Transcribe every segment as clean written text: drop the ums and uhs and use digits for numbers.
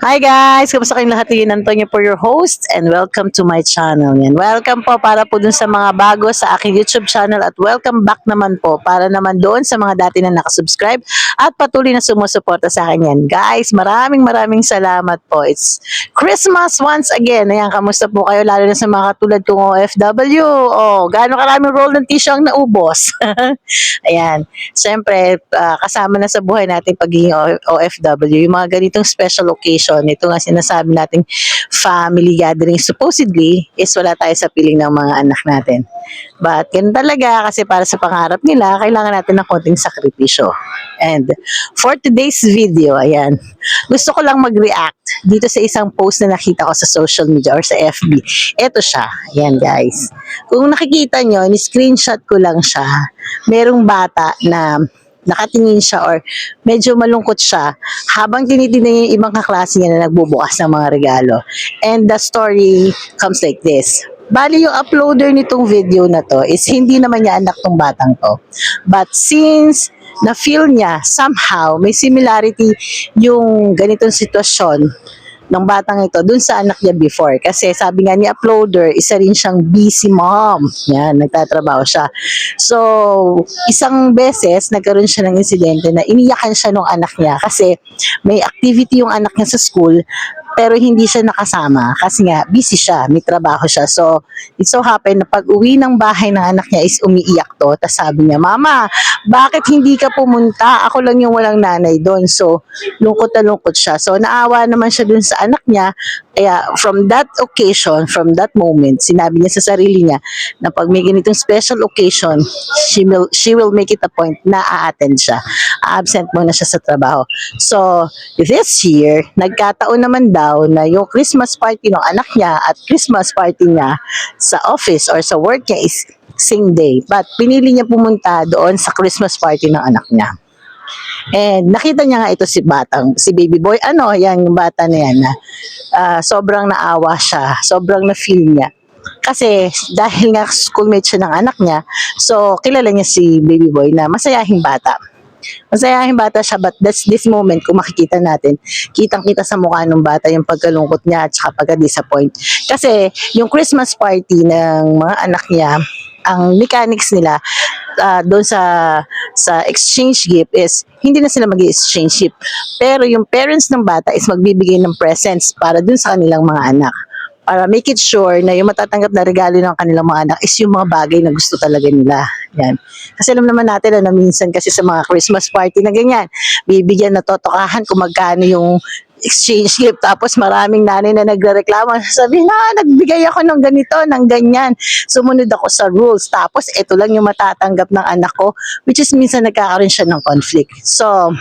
Hi guys! Kamusta kayong lahat? Yan Antonio for your host and welcome to my channel. Yan. Welcome po para po dun sa mga bago sa aking YouTube channel at welcome back naman po para naman doon sa mga dati na nakasubscribe at patuloy na sumusuporta sa akin yan. Guys, maraming salamat po. It's Christmas once again. Ayan, kamusta po kayo lalo na sa mga katulad kong OFW? Oh, gaano karaming roll ng tissue ang naubos? Ayan. Siyempre, kasama na sa buhay natin pagiging OFW, yung mga ganitong special occasion, ito nga sinasabi nating family gathering, supposedly, is wala tayo sa piling ng mga anak natin. But, ganun talaga, kasi para sa pangarap nila, kailangan natin ng konting sakripisyo. And, for today's video, ayan, gusto ko lang mag-react dito sa isang post na nakita ko sa social media or sa FB. Ito siya, ayan guys. Kung nakikita nyo, ni-screenshot ko lang siya. Merong bata na nakatingin siya or medyo malungkot siya habang tinitingnan niya yung ibang kaklase niya na nagbubukas ng mga regalo. And the story comes like this. Bali yung uploader nitong video na to is hindi naman niya anak tong batang to. But since na-feel niya somehow may similarity yung ganitong sitwasyon ng batang ito dun sa anak niya before. Kasi sabi nga ni uploader, isa rin siyang busy mom. Yan, nagtatrabaho siya. So, isang beses, nagkaroon siya ng insidente na iniyakan siya ng anak niya kasi may activity yung anak niya sa school pero hindi siya nakasama kasi nga busy siya, may trabaho siya. So, it so happened na pag uwi ng bahay ng anak niya is umiiyak to. Tapos sabi niya, Mama, bakit hindi ka pumunta? Ako lang yung walang nanay doon. So, lungkot na lungkot siya. So, naawa naman siya doon sa anak niya. Kaya, from that occasion, from that moment, sinabi niya sa sarili niya na pag may ganitong special occasion, she will make it a point na a-attend siya. Absent muna siya sa trabaho. So, this year, nagkataon naman daw na yung Christmas party ng anak niya at Christmas party niya sa office or sa work niya is same day. But pinili niya pumunta doon sa Christmas party ng anak niya. And nakita niya nga ito si baby boy, yan yung bata na yan na sobrang naawa siya, sobrang na-feel niya. Kasi dahil nga schoolmate siya ng anak niya, so kilala niya si baby boy na masayahing bata. Masayahing bata siya, but that's this moment, kung makikita natin, kitang-kita sa mukha ng bata yung pagkalungkot niya at saka pagka-disappoint. Kasi yung Christmas party ng mga anak niya, ang mechanics nila doon sa exchange gift is hindi na sila mag-exchange gift. Pero yung parents ng bata is magbibigay ng presents para dun sa kanilang mga anak. Para make it sure na yung matatanggap na regalo ng kanilang mga anak is yung mga bagay na gusto talaga nila. Yan. Kasi alam naman natin na minsan kasi sa mga Christmas party na ganyan, bibigyan na totokahan kung magkano yung exchange gift. Tapos maraming nanay na nagrereklamo. Sabi na, nagbigay ako ng ganito, ng ganyan. Sumunod ako sa rules. Tapos ito lang yung matatanggap ng anak ko, which is minsan nagkakaroon siya ng conflict. So,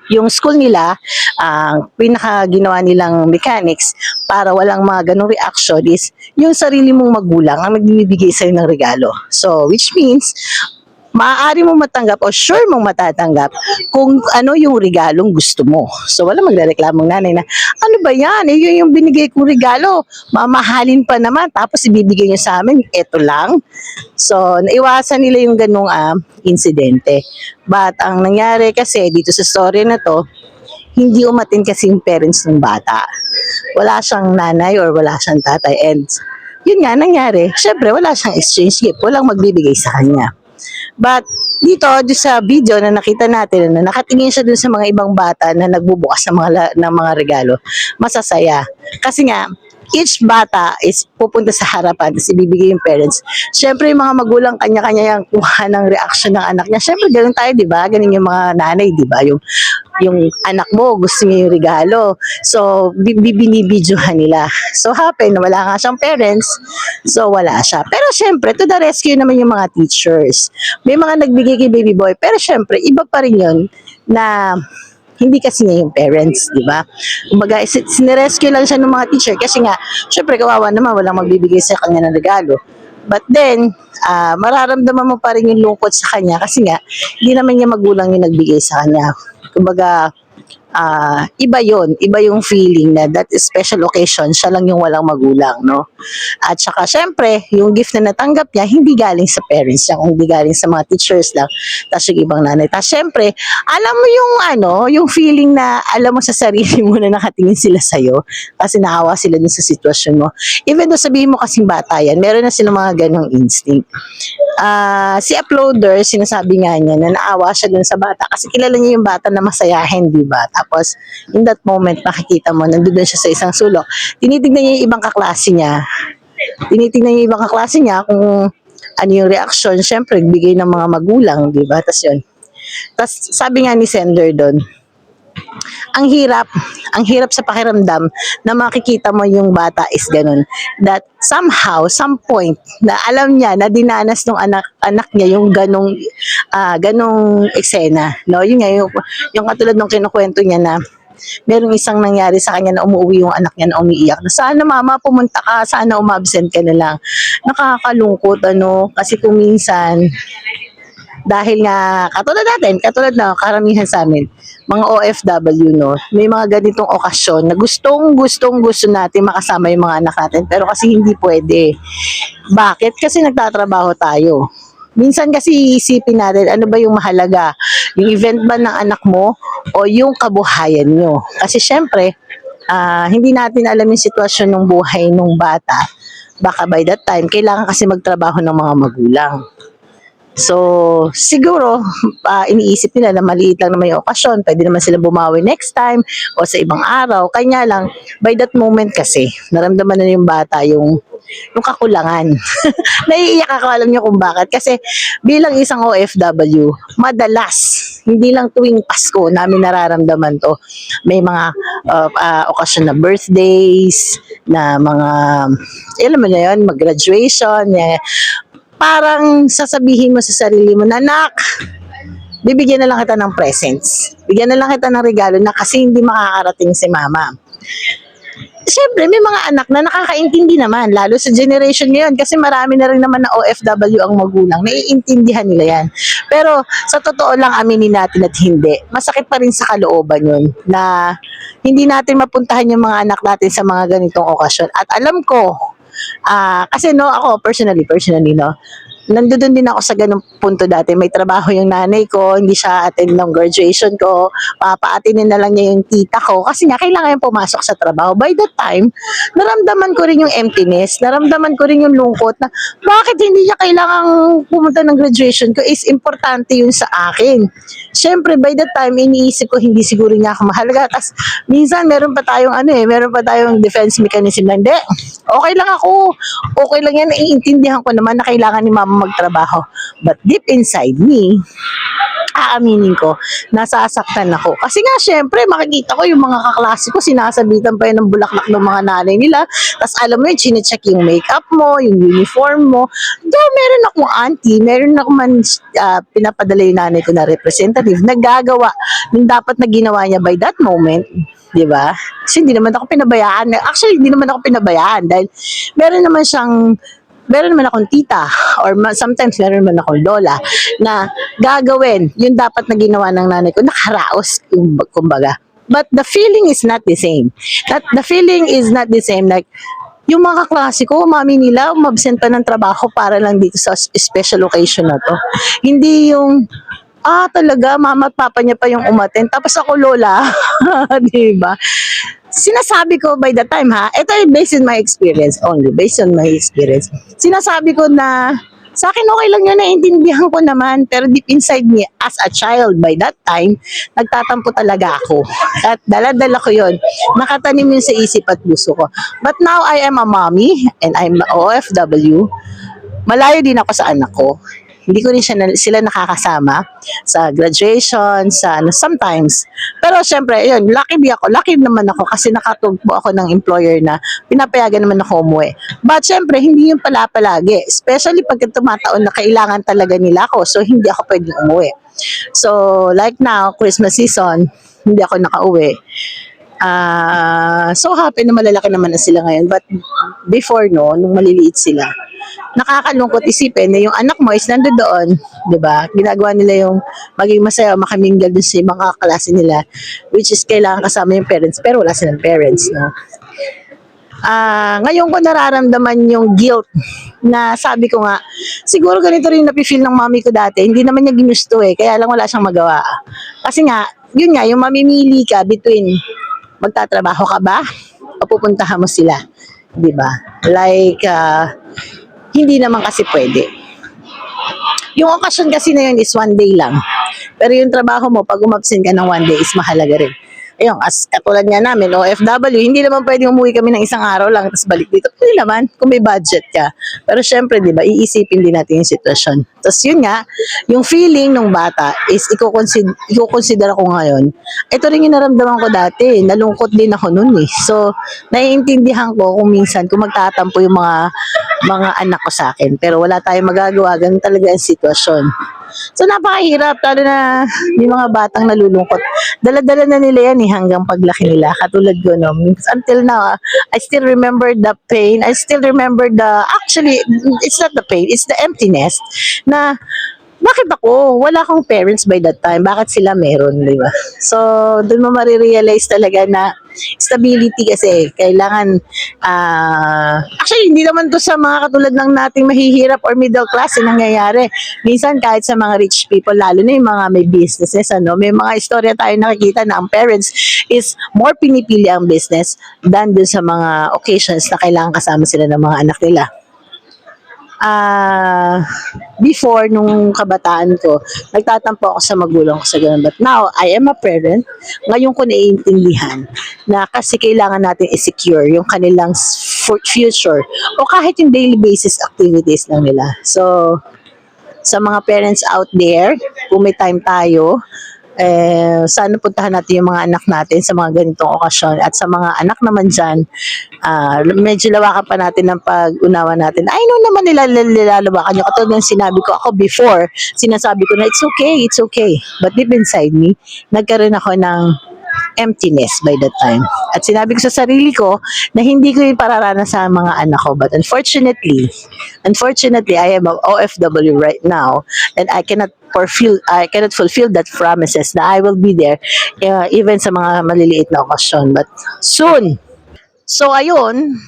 yung school nila, ang pinaka ginawa nilang mechanics para walang mga ganong reaction is yung sarili mong magulang ang magbibigay sa'yo ng regalo. So, which means, maaari mo matanggap o sure mong matatanggap kung ano yung regalong gusto mo. So, wala magrereklamong nanay na, ano ba yan? Yun yung binigay kong regalo. Mamahalin pa naman. Tapos ibibigay niyo sa amin, eto lang. So, naiwasan nila yung ganong insidente. But, ang nangyari kasi dito sa story na to, hindi umatin kasi yung parents ng bata. Wala siyang nanay or wala siyang tatay. And, yun nga nangyari. Syempre, wala siyang exchange gift. Walang magbibigay sa kanya. But dito sa video na nakita natin na nakatingin siya dun sa mga ibang bata na nagbubukas ng mga regalo, masasaya. Kasi nga each bata is pupunta sa harapan tapos ibibigay yung parents. Siyempre yung mga magulang kanya-kanya yung kuha ng reaction ng anak niya. Siyempre ganun tayo, di ba? Ganun yung mga nanay, di ba? Yung anak mo gusto niya yung regalo. So binibidyohan nila. So happen na wala nga siyang parents. So wala siya. Pero siyempre to the rescue naman yung mga teachers. May mga nagbigay kay baby boy. Pero siyempre iba pa rin yun na hindi kasi niya yung parents, di ba? Kumbaga, sinerescue lang siya ng mga teacher kasi nga, syempre kawawa naman, walang magbibigay sa kanya ng regalo. But then, mararamdaman mo pa rin yung lungkot sa kanya kasi nga, hindi naman niya magulang yung nagbigay sa kanya. Kumbaga, iba yon, iba yung feeling na that special occasion, siya lang yung walang magulang, no? At saka syempre, yung gift na natanggap niya, hindi galing sa parents niya, hindi galing sa mga teachers lang, tapos yung ibang nanay. Tapos syempre, alam mo yung yung feeling na alam mo sa sarili mo na nakatingin sila sa'yo, kasi naawa sila dun sa sitwasyon mo. Even though sabihin mo kasing bata yan, meron na silang mga ganong instinct. Si uploader, sinasabi nga niya na naawa siya dun sa bata kasi kilala niya yung bata na masayahin, di ba? Tapos, in that moment, makikita mo, nandun siya sa isang sulok. Tinitignan niya yung ibang kaklase niya. Tinitignan niya yung ibang kaklase niya kung ano yung reaction. Siyempre, bigay ng mga magulang, di ba? Tapos yun. Tapos, sabi nga ni sender doon, ang hirap sa pakiramdam na makikita mo yung bata is ganun. That somehow, some point, na alam niya na dinanas ng anak niya yung ganong eksena. No? Yun nga, yung katulad ng kinukwento niya na merong isang nangyari sa kanya na umuwi yung anak niya na umiiyak. Na sana mama pumunta ka, sana umabsent ka na lang. Nakakalungkot kasi kung minsan dahil nga, katulad na karamihan sa amin, mga OFW, no, may mga ganitong okasyon na gusto natin makasama yung mga anak natin, pero kasi hindi pwede. Bakit? Kasi nagtatrabaho tayo. Minsan kasi iisipin natin, ano ba yung mahalaga? Yung event ba ng anak mo o yung kabuhayan nyo? Kasi syempre, hindi natin alam yung sitwasyon ng buhay ng bata. Baka by that time, kailangan kasi magtrabaho ng mga magulang. So, siguro, iniisip nila na maliit lang naman yung okasyon, pwede naman sila bumawi next time o sa ibang araw. Kanya lang, by that moment kasi, naramdaman na yung bata yung kakulangan. Naiiyak ako, alam niyo kung bakit. Kasi bilang isang OFW, madalas, hindi lang tuwing Pasko namin nararamdaman to. May mga okasyon na birthdays, na mga, alam mo na yun, mag-graduation, parang sasabihin mo sa sarili mo na, "Nak, bibigyan na lang kita ng presents. Bigyan na lang kita ng regalo na kasi hindi makakarating si mama." Siyempre, may mga anak na nakakaintindi naman, lalo sa generation ngayon, kasi marami na rin naman na OFW ang magulang, naiintindihan nila yan. Pero, sa totoo lang, aminin natin at hindi, masakit pa rin sa kalooban yun, na hindi natin mapuntahan yung mga anak natin sa mga ganitong okasyon. At alam ko, kasi ako personally no, nandoon din ako sa ganung punto dati. May trabaho yung nanay ko, hindi siya attend ng graduation ko, papaatinin na lang niya yung tita ko kasi nga kailangan yung pumasok sa trabaho. By that time, naramdaman ko rin yung emptiness, naramdaman ko rin yung lungkot na bakit hindi niya kailangang pumunta ng graduation ko, is importante yun sa akin. Siyempre, by that time, iniisip ko hindi siguro niya ako mahalaga. Tapos, minsan meron pa tayong defense mechanism na hindi, okay lang ako, okay lang yan, naiintindihan ko naman na kailangan ni mama magtrabaho. But deep inside me, aaminin ko, nasasaktan ako. Kasi nga, syempre, makikita ko yung mga kaklase ko, sinasabitan pa yun ng bulaklak ng mga nanay nila. Tapos alam mo yun, chinecheck yung makeup mo, yung uniform mo. Though meron akong auntie, meron ako man pinapadala yung nanay ko na representative, nagagawa ng dapat na ginawa niya by that moment. Di ba? Kasi hindi naman ako pinabayaan. Actually, hindi naman ako pinabayaan dahil meron naman akong tita or sometimes meron naman akong lola na gagawin yung dapat na ginawa ng nanay ko, nakaraos kumbaga. But the feeling is not the same. The feeling is not the same. Like, yung mga kaklase ko, mami nila, umabsent pa ng trabaho para lang dito sa special occasion na to. Hindi yung, talaga, mama at papa niya pa yung umaten. Tapos ako, lola. Diba? Sinasabi ko by the time ito ay based on my experience only, based on my experience. Sinasabi ko na sa akin okay lang yun, naiintindihan ko naman, pero deep inside me as a child by that time, nagtatampo talaga ako. At dala-dala ko yun. Nakatanim yun sa isip at puso ko. But now I am a mommy and I'm OFW. Malayo din ako sa anak ko. Hindi ko rin sila nakakasama sa graduation, sometimes. Pero syempre, yun, lucky naman ako kasi nakatugpo ako ng employer na pinapayagan naman ako umuwi. But syempre, hindi yun pala palagi. Especially pag tumataon na kailangan talaga nila ako, so hindi ako pwedeng umuwi. So, like now, Christmas season, hindi ako nakauwi. So happy na malalaki naman na sila ngayon. But before no, nung maliliit sila, nakakalungkot isipin na yung anak mo is nandoon, 'di ba? Ginagawa nila yung maging masaya, makaminggal dun sa mga kaklase nila, which is kailangan kasama yung parents, pero wala silang parents, no? Ngayon ko nararamdaman yung guilt na sabi ko nga, siguro ganito rin napifeel ng mami ko dati. Hindi naman niya ginusto eh, kaya lang wala siyang magawa. Kasi nga, yun nga, yung mamimili ka between magtatrabaho ka ba o pupuntahan mo sila. 'Di ba? Like, hindi naman kasi pwede. Yung okasyon kasi na yun is one day lang. Pero yung trabaho mo, pag umabsent ka ng one day is mahalaga rin. Ayun, as katulad nga namin, OFW, hindi naman pwedeng umuwi kami ng isang araw lang tapos balik dito. Pwede naman, kung may budget ka. Pero syempre, di ba, iisipin din natin yung sitwasyon. Tapos yun nga, yung feeling ng bata is iko-consider ko ngayon. Ito rin yung naramdaman ko dati. Nalungkot din ako noon eh. So, naiintindihan ko kung minsan, kung magtatampo yung mga anak ko sa akin. Pero wala tayong magagawa. Ganun talaga ang sitwasyon. So napakahirap, lalo na yung mga batang nalulungkot. Dala-dala na nila yan hanggang paglaki nila. Katulad ko, no? Until now, I still remember the pain. I still remember actually, it's not the pain, it's the emptiness na bakit ako? Wala akong parents by that time. Bakit sila meron, di ba? So, doon mo marirealize talaga na stability kasi kailangan, actually, hindi naman to sa mga katulad ng nating mahihirap or middle class yung nangyayari. Minsan, kahit sa mga rich people, lalo na yung mga may businesses, may mga istorya tayo nakikita na ang parents is more pinipili ang business than dun sa mga occasions na kailangan kasama sila ng mga anak nila. Before, nung kabataan ko, nagtatampo ako sa magulang ko sa ganun. But now, I am a parent. Ngayon ko naiintindihan na kasi kailangan natin i-secure yung kanilang future o kahit yung daily basis activities lang nila. So, sa mga parents out there, kung may time tayo, sana puntahan natin yung mga anak natin sa mga ganitong okasyon at sa mga anak naman dyan, medyo lawakan pa natin ng pag-unawa natin. I know naman nilalawakan nyo. Katulad ng sinabi ko ako before, sinasabi ko na it's okay. But deep inside me, nagkaroon ako ng emptiness by that time. At sinabi ko sa sarili ko na hindi ko yung pararanas sa mga anak ko. But unfortunately, I am a OFW right now and I cannot fulfill that promises na I will be there even sa mga maliliit na okasyon. But soon, so ayun,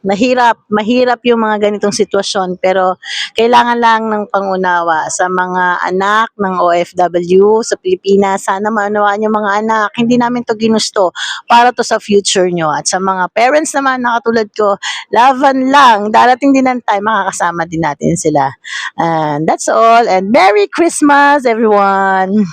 mahirap yung mga ganitong sitwasyon pero kailangan lang ng pangunawa sa mga anak ng OFW sa Pilipinas. Sana maunawaan yung mga anak. Hindi namin to ginusto para to sa future nyo. At sa mga parents naman na katulad ko, laban lang. Darating din ang time, makakasama din natin sila. And that's all. And Merry Christmas, everyone!